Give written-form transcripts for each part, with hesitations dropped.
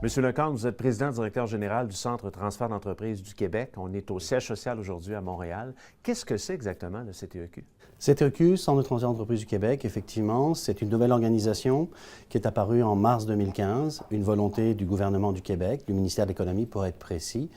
Monsieur Lecomte, vous êtes président-directeur général du Centre Transfert d'entreprises du Québec. On est au siège social aujourd'hui à Montréal. Qu'est-ce que c'est exactement le CTEQ? CTEQ, Centre de transfert d'entreprises du Québec, effectivement, c'est une nouvelle organisation qui est apparue en mars 2015, une volonté du gouvernement du Québec, du ministère de l'Économie pour être précis.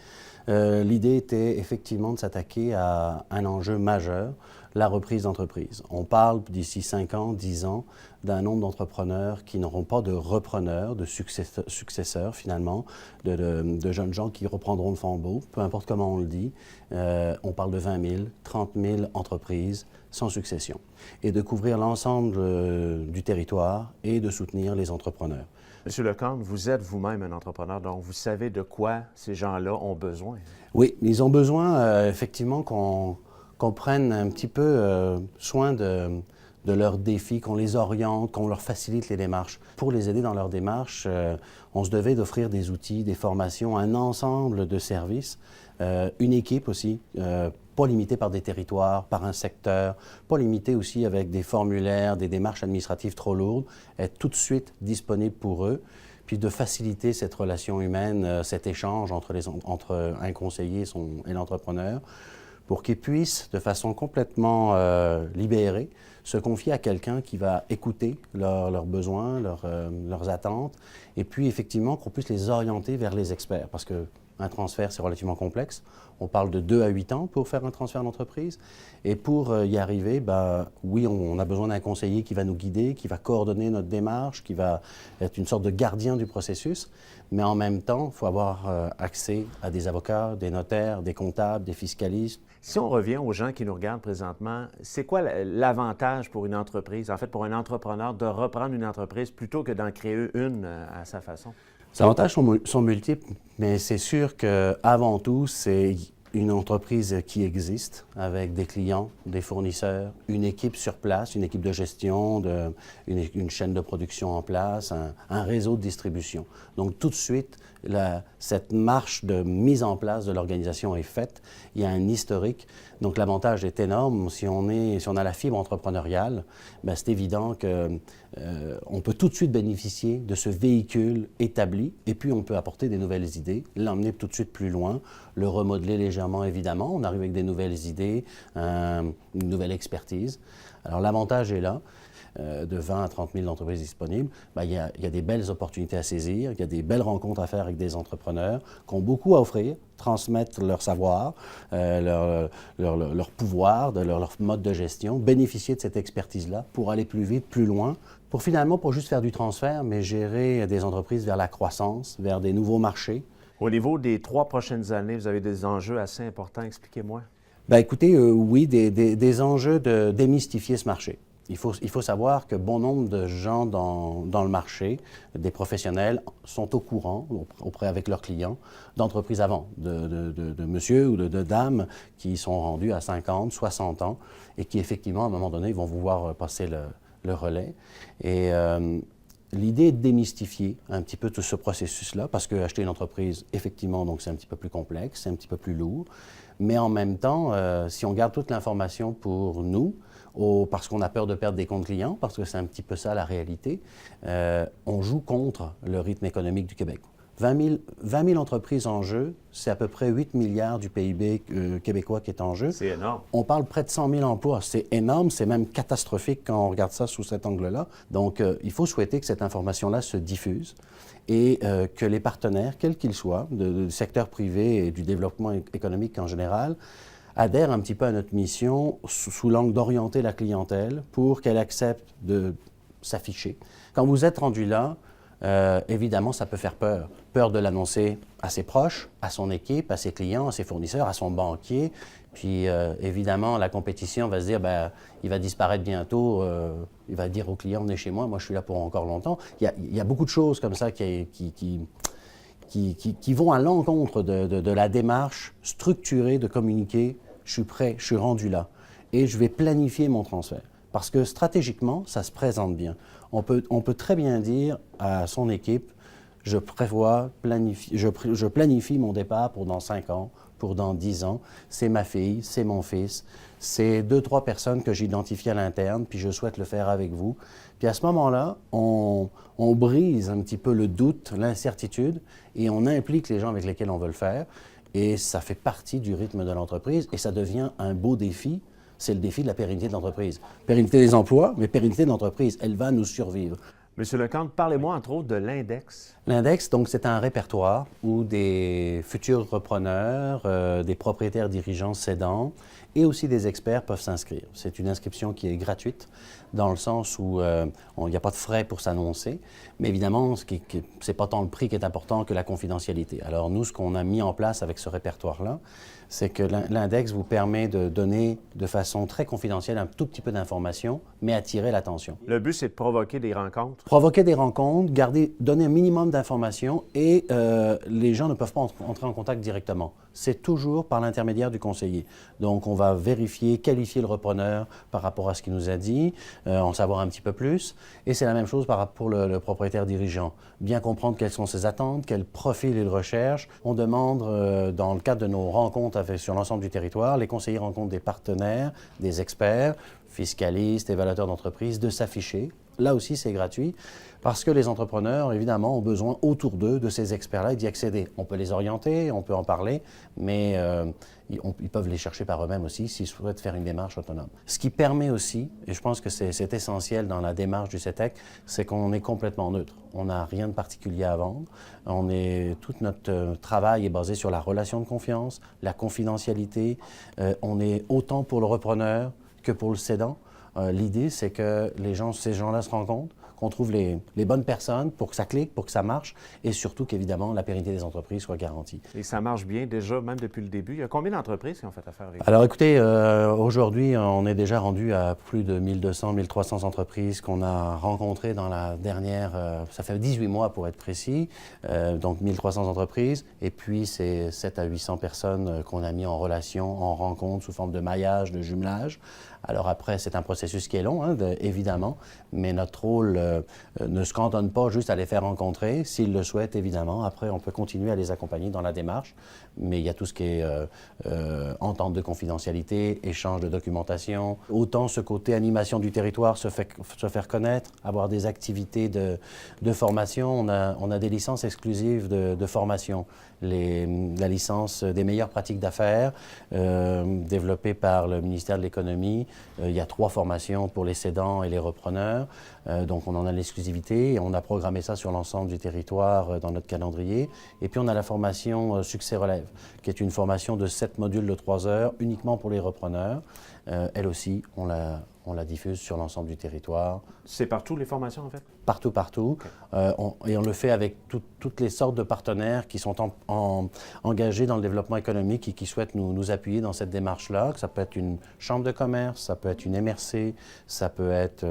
L'idée était effectivement de s'attaquer à un enjeu majeur, la reprise d'entreprise. On parle d'ici 5 ans, 10 ans, d'un nombre d'entrepreneurs qui n'auront pas de repreneurs, de successeurs finalement, de jeunes gens qui reprendront le flambeau, peu importe comment on le dit. On parle de 20 000, 30 000 entreprises sans succession, et de couvrir l'ensemble du territoire et de soutenir les entrepreneurs. Monsieur Lecomte, vous êtes vous-même un entrepreneur, donc vous savez de quoi ces gens-là ont besoin. Oui, ils ont besoin effectivement qu'on prenne un petit peu soin de leurs défis, qu'on les oriente, qu'on leur facilite les démarches. Pour les aider dans leurs démarches, on se devait d'offrir des outils, des formations, un ensemble de services, une équipe aussi, pas limitée par des territoires, par un secteur, pas limitée aussi avec des formulaires, des démarches administratives trop lourdes, être tout de suite disponible pour eux, puis de faciliter cette relation humaine, cet échange entre un conseiller et l'entrepreneur, pour qu'ils puissent, de façon complètement libérée, se confier à quelqu'un qui va écouter leurs besoins, leurs attentes, et puis effectivement qu'on puisse les orienter vers les experts, parce qu'un transfert, c'est relativement complexe. On parle de 2 à 8 ans pour faire un transfert d'entreprise. Et pour y arriver, oui, on a besoin d'un conseiller qui va nous guider, qui va coordonner notre démarche, qui va être une sorte de gardien du processus. Mais en même temps, il faut avoir accès à des avocats, des notaires, des comptables, des fiscalistes. Si on revient aux gens qui nous regardent présentement, c'est quoi l'avantage pour une entreprise, en fait pour un entrepreneur, de reprendre une entreprise plutôt que d'en créer une à sa façon? Les avantages sont multiples, mais c'est sûr qu'avant tout, c'est une entreprise qui existe avec des clients, des fournisseurs, une équipe sur place, une équipe de gestion, une chaîne de production en place, un réseau de distribution. Donc tout de suite, cette marche de mise en place de l'organisation est faite. Il y a un historique. Donc l'avantage est énorme. Si on a la fibre entrepreneuriale, c'est évident qu'on peut tout de suite bénéficier de ce véhicule établi et puis on peut apporter des nouvelles idées, l'emmener tout de suite plus loin, le remodeler légèrement évidemment. On arrive avec des nouvelles idées, une nouvelle expertise. Alors l'avantage est là. De 20 à 30 000 entreprises disponibles, il y a des belles opportunités à saisir, il y a des belles rencontres à faire avec des entrepreneurs qui ont beaucoup à offrir, transmettre leur savoir, leur pouvoir, leur mode de gestion, bénéficier de cette expertise-là pour aller plus vite, plus loin, pour finalement pas juste faire du transfert, mais gérer des entreprises vers la croissance, vers des nouveaux marchés. Au niveau des 3 prochaines années, vous avez des enjeux assez importants, expliquez-moi. Écoutez, oui, des enjeux de démystifier ce marché. Il faut savoir que bon nombre de gens dans le marché, des professionnels, sont au courant, avec leurs clients, d'entreprises avant, de monsieur ou de dames qui sont rendus à 50, 60 ans et qui, effectivement, à un moment donné, vont vouloir passer le relais. Et l'idée est de démystifier un petit peu tout ce processus-là, parce qu'acheter une entreprise, effectivement, donc c'est un petit peu plus complexe, c'est un petit peu plus lourd. Mais en même temps, si on garde toute l'information pour nous, parce qu'on a peur de perdre des comptes clients, parce que c'est un petit peu ça la réalité, on joue contre le rythme économique du Québec. 20 000 entreprises en jeu, c'est à peu près 8 milliards du PIB québécois qui est en jeu. C'est énorme. On parle près de 100 000 emplois. C'est énorme, c'est même catastrophique quand on regarde ça sous cet angle-là. Donc, il faut souhaiter que cette information-là se diffuse et que les partenaires, quels qu'ils soient, du secteur privé et du développement économique en général, adhèrent un petit peu à notre mission sous l'angle d'orienter la clientèle pour qu'elle accepte de s'afficher. Quand vous êtes rendu là, évidemment, ça peut faire peur. Peur de l'annoncer à ses proches, à son équipe, à ses clients, à ses fournisseurs, à son banquier. Puis, évidemment, la compétition va se dire, il va disparaître bientôt. Il va dire au client, venez chez moi, moi je suis là pour encore longtemps. Il y a beaucoup de choses comme ça qui vont à l'encontre de la démarche structurée de communiquer. Je suis prêt, je suis rendu là et je vais planifier mon transfert. Parce que stratégiquement, ça se présente bien. On peut très bien dire à son équipe, je planifie mon départ pour dans 5 ans, pour dans 10 ans. C'est ma fille, c'est mon fils, c'est 2-3 personnes que j'identifie à l'interne, puis je souhaite le faire avec vous. Puis à ce moment-là, on brise un petit peu le doute, l'incertitude, et on implique les gens avec lesquels on veut le faire. Et ça fait partie du rythme de l'entreprise, et ça devient un beau défi. C'est le défi de la pérennité de l'entreprise. Pérennité des emplois, mais pérennité de l'entreprise, elle va nous survivre. Monsieur Lecomte, parlez-moi entre autres de l'index. L'index, donc, c'est un répertoire où des futurs repreneurs, des propriétaires dirigeants cédants et aussi des experts peuvent s'inscrire. C'est une inscription qui est gratuite dans le sens où il n'y a pas de frais pour s'annoncer, mais évidemment, ce n'est pas tant le prix qui est important que la confidentialité. Alors nous, ce qu'on a mis en place avec ce répertoire-là, c'est que l'index vous permet de donner de façon très confidentielle un tout petit peu d'informations, mais attirer l'attention. Le but, c'est de provoquer des rencontres. Provoquer des rencontres, donner un minimum d'informations et les gens ne peuvent pas entrer en contact directement. C'est toujours par l'intermédiaire du conseiller. Donc, on va vérifier, qualifier le repreneur par rapport à ce qu'il nous a dit, en savoir un petit peu plus. Et c'est la même chose pour le propriétaire dirigeant. Bien comprendre quelles sont ses attentes, quel profil il recherche. On demande, dans le cadre de nos rencontres sur l'ensemble du territoire, les conseillers rencontrent des partenaires, des experts, fiscalistes, évaluateurs d'entreprise, de s'afficher. Là aussi, c'est gratuit parce que les entrepreneurs, évidemment, ont besoin autour d'eux, de ces experts-là, et d'y accéder. On peut les orienter, on peut en parler, mais ils peuvent les chercher par eux-mêmes aussi s'ils souhaitent faire une démarche autonome. Ce qui permet aussi, et je pense que c'est essentiel dans la démarche du CETEC, c'est qu'on est complètement neutre. On n'a rien de particulier à vendre. Tout notre travail est basé sur la relation de confiance, la confidentialité. On est autant pour le repreneur que pour le cédant. L'idée, c'est que ces gens-là se rencontrent, qu'on trouve les bonnes personnes pour que ça clique, pour que ça marche, et surtout qu'évidemment, la pérennité des entreprises soit garantie. Et ça marche bien déjà, même depuis le début. Il y a combien d'entreprises qui ont fait affaire avec vous? Alors écoutez, aujourd'hui, on est déjà rendu à plus de 1200, 1300 entreprises qu'on a rencontrées dans la dernière, ça fait 18 mois pour être précis, donc 1300 entreprises, et puis c'est 700 à 800 personnes qu'on a mis en relation, en rencontre, sous forme de maillage, de jumelage. Alors après, c'est un processus qui est long, évidemment, mais notre rôle ne se cantonne pas juste à les faire rencontrer. S'ils le souhaitent, évidemment, après, on peut continuer à les accompagner dans la démarche, mais il y a tout ce qui est entente de confidentialité, échange de documentation. Autant ce côté animation du territoire, se faire connaître, avoir des activités de formation. On a des licences exclusives de formation. La licence des meilleures pratiques d'affaires, développée par le ministère de l'Économie. Il y a 3 formations pour les cédants et les repreneurs. Donc, on en a l'exclusivité et on a programmé ça sur l'ensemble du territoire dans notre calendrier. Et puis, on a la formation Succès Relève, qui est une formation de 7 modules de 3 heures uniquement pour les repreneurs. Elle aussi, on la diffuse sur l'ensemble du territoire. C'est partout les formations, en fait? Partout, partout. Okay. Et on le fait avec toutes les sortes de partenaires qui sont engagés dans le développement économique et qui souhaitent nous appuyer dans cette démarche-là. Ça peut être une chambre de commerce, ça peut être une MRC, ça peut être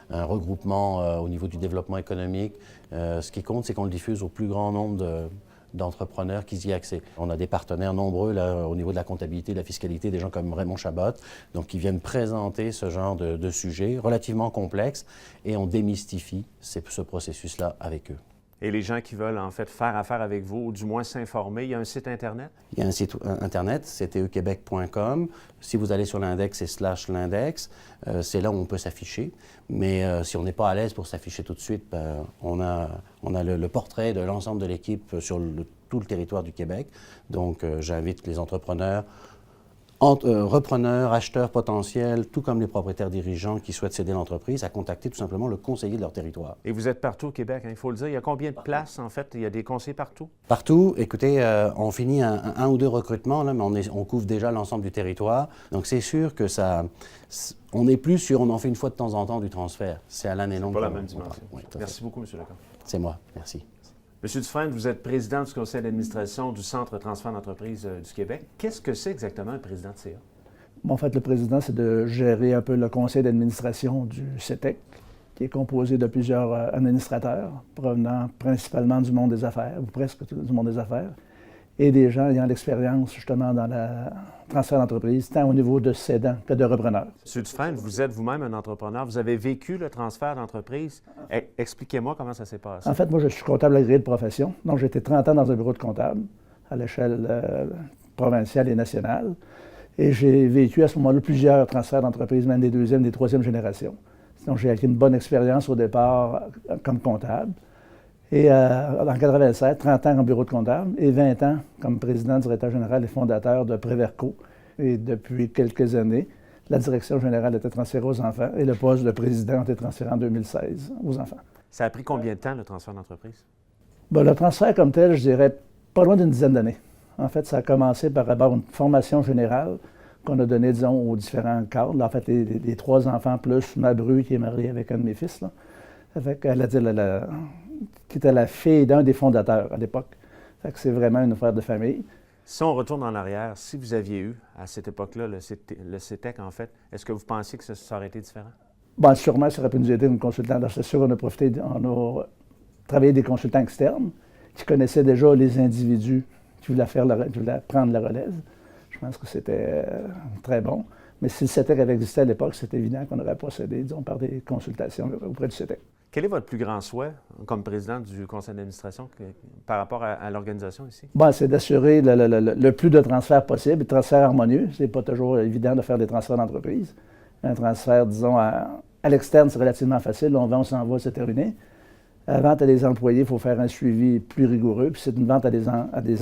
un regroupement au niveau du développement économique. Ce qui compte, c'est qu'on le diffuse au plus grand nombre d'entrepreneurs qui y accèdent. On a des partenaires nombreux là, au niveau de la comptabilité, de la fiscalité, des gens comme Raymond Chabot, donc qui viennent présenter ce genre de sujets relativement complexes et on démystifie ce processus-là avec eux. Et les gens qui veulent en fait faire affaire avec vous, ou du moins s'informer, il y a un site Internet? Il y a un site Internet, ctequebec.com. Si vous allez sur l'index et /l'index, c'est là où on peut s'afficher. Mais si on n'est pas à l'aise pour s'afficher tout de suite, on a le portrait de l'ensemble de l'équipe sur tout le territoire du Québec. Donc, j'invite les entrepreneurs, repreneurs, acheteurs potentiels, tout comme les propriétaires dirigeants qui souhaitent céder l'entreprise, à contacter tout simplement le conseiller de leur territoire. Et vous êtes partout au Québec, il faut le dire. Il y a combien de places, en fait? Il y a des conseillers partout? Partout. Écoutez, on finit un ou 2 recrutements, là, mais on couvre déjà l'ensemble du territoire. Donc, c'est sûr que on n'est plus sur, on en fait une fois de temps en temps du transfert. C'est à l'année longue. C'est pas la même dimension. Oui, merci beaucoup, M. Lecomte. C'est moi. Merci. Monsieur Dufresne, vous êtes président du conseil d'administration du Centre Transfert d'entreprise du Québec. Qu'est-ce que c'est exactement un président de CA? Bon, en fait, le président, c'est de gérer un peu le conseil d'administration du CETEC, qui est composé de plusieurs administrateurs provenant principalement du monde des affaires, ou presque du monde des affaires. et des gens ayant l'expérience justement dans le transfert d'entreprise, tant au niveau de cédants que de repreneurs. M. Dufresne, vous êtes vous-même un entrepreneur. Vous avez vécu le transfert d'entreprise. Expliquez-moi comment ça s'est passé. En fait, moi, je suis comptable agréé de profession. Donc, j'ai été 30 ans dans un bureau de comptable à l'échelle provinciale et nationale. Et j'ai vécu à ce moment-là plusieurs transferts d'entreprise, même des deuxième, des troisième générations. Donc, j'ai acquis une bonne expérience au départ comme comptable. Et en 1987, 30 ans en bureau de comptable et 20 ans comme président, directeur général et fondateur de Préverco. Et depuis quelques années, la direction générale a été transférée aux enfants et le poste de président a été transféré en 2016 aux enfants. Ça a pris combien de temps, le transfert d'entreprise? Bien, le transfert comme tel, je dirais pas loin d'une dizaine d'années. En fait, ça a commencé par d'abord une formation générale qu'on a donnée, disons, aux différents cadres. Là, en fait, les 3 enfants plus ma bru qui est mariée avec un de mes fils. Là. Fait qu'elle a dit qui était la fille d'un des fondateurs à l'époque. Fait que c'est vraiment une affaire de famille. Si on retourne en arrière, si vous aviez eu, à cette époque-là, le CETEC, en fait, est-ce que vous pensiez que ça aurait été différent? Bien, sûrement, ça aurait pu nous aider, une consultante. C'est sûr, on a travaillé des consultants externes qui connaissaient déjà les individus qui voulaient prendre la relève. Je pense que c'était très bon. Mais si le CETEC avait existé à l'époque, c'est évident qu'on aurait procédé, disons, par des consultations auprès du CETEC. Quel est votre plus grand souhait comme président du conseil d'administration par rapport à l'organisation ici? Bien, c'est d'assurer le plus de transferts possible, de transferts harmonieux. Ce n'est pas toujours évident de faire des transferts d'entreprise. Un transfert, disons, à l'externe, c'est relativement facile. On vend, on s'en va, c'est terminé. La vente à des employés, il faut faire un suivi plus rigoureux. Puis c'est une vente à des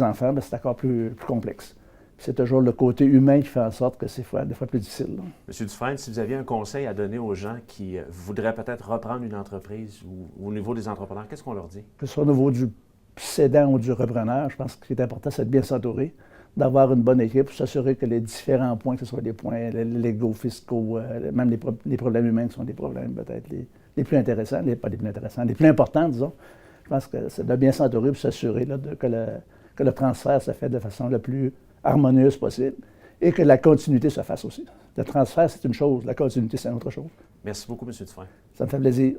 enfants, bien, c'est encore plus complexe. C'est toujours le côté humain qui fait en sorte que c'est des fois plus difficile. Là. M. Dufresne, si vous aviez un conseil à donner aux gens qui voudraient peut-être reprendre une entreprise ou au niveau des entrepreneurs, qu'est-ce qu'on leur dit? Que ce soit au niveau du cédant ou du repreneur, je pense que ce qui est important, c'est de bien s'entourer, d'avoir une bonne équipe, s'assurer que les différents points, que ce soit des points légaux, fiscaux, même les problèmes humains qui sont des problèmes peut-être les plus intéressants, pas les plus intéressants, les plus importants, disons. Je pense que c'est de bien s'entourer pour s'assurer là, que le transfert se fait de façon la plus harmonieuse possible et que la continuité se fasse aussi. Le transfert, c'est une chose, la continuité, c'est une autre chose. Merci beaucoup, M. Dufresne. Ça me fait plaisir.